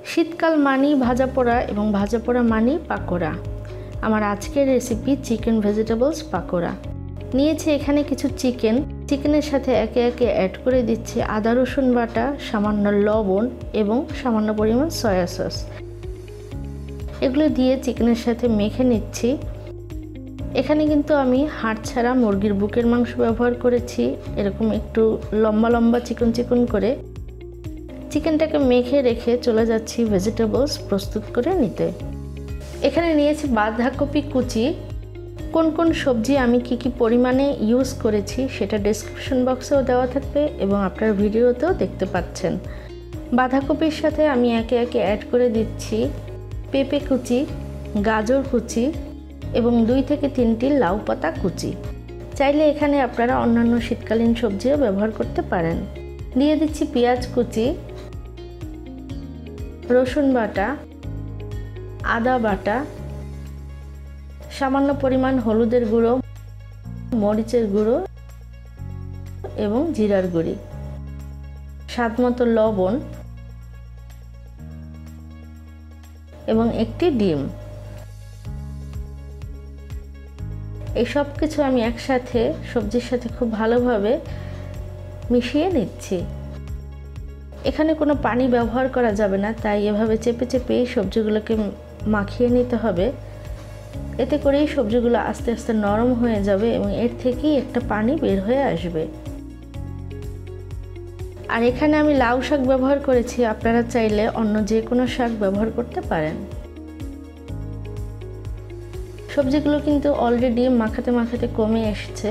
শীতকাল মানেই ভাজা পোড়া এবং ভাজা পোড়া মানেই পাকোড়া। আমার আজকের রেসিপি চিকেন ভেজিটেবলস পাকোড়া। নিয়েছি এখানে কিছু চিকেনের সাথে একে একে অ্যাড করে দিচ্ছি আদা রসুন বাটা, সামান্য লবণ এবং সামান্য পরিমাণ সয়া সস। এগুলো দিয়ে চিকেনের সাথে মেখে নিচ্ছি। এখানে কিন্তু আমি হাড় ছাড়া মুরগির বুকের মাংস ব্যবহার করেছি, এরকম একটু লম্বা লম্বা চিকন করে। চিকেনটাকে মেখে রেখে চলে যাচ্ছি ভেজিটেবলস প্রস্তুত করে নিতে। এখানে নিয়েছি বাঁধাকপি কুচি। কোন কোন সবজি আমি কি পরিমাণে ইউজ করেছি সেটা ডেসক্রিপশন বক্সেও দেওয়া থাকবে এবং আপনার ভিডিওতেও দেখতে পাচ্ছেন। বাঁধাকপির সাথে আমি একে একে অ্যাড করে দিচ্ছি পেঁপে কুচি, গাজর কুচি এবং 2 থেকে 3টি লাউ পাতা কুচি। চাইলে এখানে আপনারা অন্যান্য শীতকালীন সবজিও ব্যবহার করতে পারেন। দিয়ে দিচ্ছি পেঁয়াজ কুচি, রসুন বাটা, আদা বাটা, সামান্য পরিমাণ হলুদের গুঁড়ো, মরিচের গুঁড়ো এবং জিরার গুঁড়ি, স্বাদমতো লবণ এবং একটি ডিম। এই সব কিছু আমি একসাথে সবজির সাথে খুব ভালোভাবে মিশিয়ে নিচ্ছি। এখানে কোনো পানি ব্যবহার করা যাবে না, তাই এভাবে চেপে চেপে সবজিগুলোকে মাখিয়ে নিতে হবে। এতে করেই সবজিগুলো আস্তে আস্তে নরম হয়ে যাবে এবং এর থেকেই একটা পানি বের হয়ে আসবে। আর এখানে আমি লাউ শাক ব্যবহার করেছি, আপনারা চাইলে অন্য যে কোনো শাক ব্যবহার করতে পারেন। সবজিগুলো কিন্তু অলরেডি মাখাতে কমে এসেছে।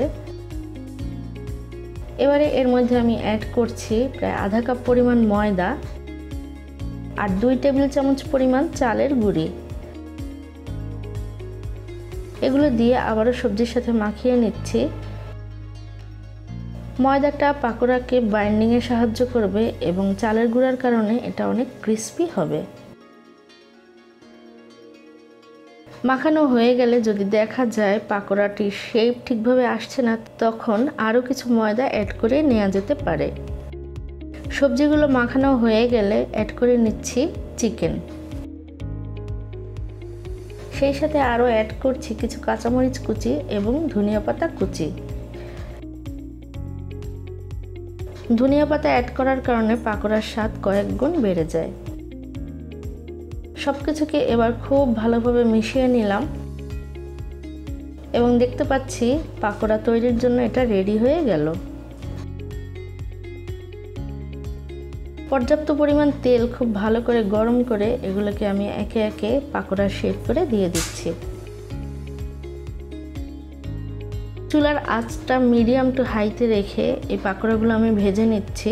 এবারে এর মধ্যে আমি অ্যাড করছি প্রায় আধা কাপ পরিমাণ ময়দা আর 2 টেবিল চামচ পরিমাণ চালের গুঁড়ি। এগুলো দিয়ে আবারও সবজির সাথে মাখিয়ে নিচ্ছি। ময়দাটা পাকোড়াকে বাইন্ডিংয়ে সাহায্য করবে এবং চালের গুঁড়ার কারণে এটা অনেক ক্রিস্পি হবে। মাখানো হয়ে গেলে যদি দেখা যায় পাকোড়াটির শেপ ঠিকভাবে আসছে না, তখন আরও কিছু ময়দা অ্যাড করে নেওয়া যেতে পারে। সবজিগুলো মাখানো হয়ে গেলে অ্যাড করে নিচ্ছি চিকেন। সেই সাথে আরও অ্যাড করছি কিছু কাঁচামরিচ কুচি এবং ধনিয়া পাতা কুচি। ধনিয়া পাতা অ্যাড করার কারণে পাকোড়ার স্বাদ কয়েক গুণ বেড়ে যায়। সবকিছুকে এবার খুব ভালোভাবে মিশিয়ে নিলাম এবং দেখতে পাচ্ছি পাকোড়া তৈরির জন্য এটা রেডি হয়ে গেল। পর্যাপ্ত পরিমাণ তেল খুব ভালো করে গরম করে এগুলোকে আমি একে একে পাকোড়ার শেপ করে দিয়ে দিচ্ছি। চুলার আঁচটা মিডিয়াম টু হাইতে রেখে এই পাকোড়াগুলো আমি ভেজে নিচ্ছি।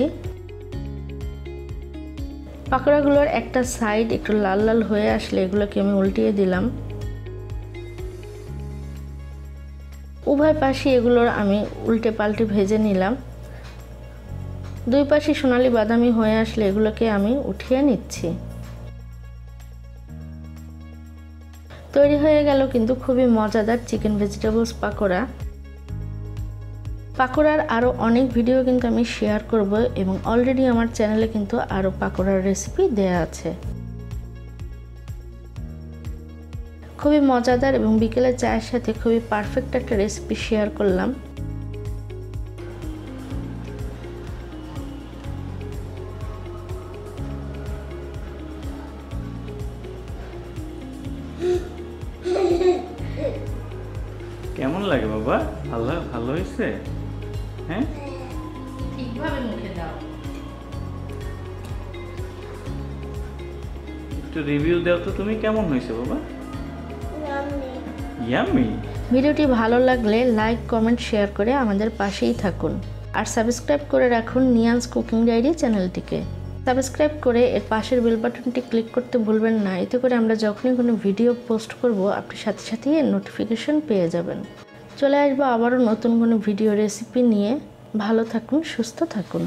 পাকোড়াগুলোর একটা সাইড একটু লাল লাল হয়ে আসলে এগুলোকে আমি উল্টিয়ে দিলাম। উভয় পাশে এগুলোর আমি উল্টে পাল্টে ভেজে নিলাম। 2 পাশে সোনালী বাদামি হয়ে আসলে এগুলোকে আমি উঠিয়ে নিচ্ছি। তৈরি হয়ে গেল কিন্তু খুবই মজাদার চিকেন ভেজিটেবলস পাকোড়া। পাকোড়ার আরও অনেক ভিডিও কিন্তু আমি শেয়ার করব এবং অলরেডি আমার চ্যানেলে কিন্তু আরও পাকোড়ার রেসিপি দেয়া আছে। খুবই মজাদার এবং বিকেলে চায়ের সাথে খুবই পারফেক্ট একটা রেসিপি শেয়ার করলাম। কেমন লাগে বাবা? ভালো হয়েছে? হ্যাঁ, ঠিকভাবে মুখে দাও। একটু রিভিউ দাও তো, তুমি কেমন হয়েছে বাবা? ইয়াম্মি। ভিডিওটি ভালো লাগলে লাইক, কমেন্ট, শেয়ার করে আমাদের পাশেই থাকুন আর সাবস্ক্রাইব করে রাখুন নিয়ান্স কুকিং ডায়েরি চ্যানেলটিকে। সাবস্ক্রাইব করে এর পাশের বেল বাটনটি ক্লিক করতে ভুলবেন না, এতে করে আমরা যখনই কোনো ভিডিও পোস্ট করব আপনি সাথে সাথেই এর নোটিফিকেশন পেয়ে যাবেন। চলে আসবো আবারও নতুন কোনো ভিডিও রেসিপি নিয়ে। ভালো থাকুন, সুস্থ থাকুন।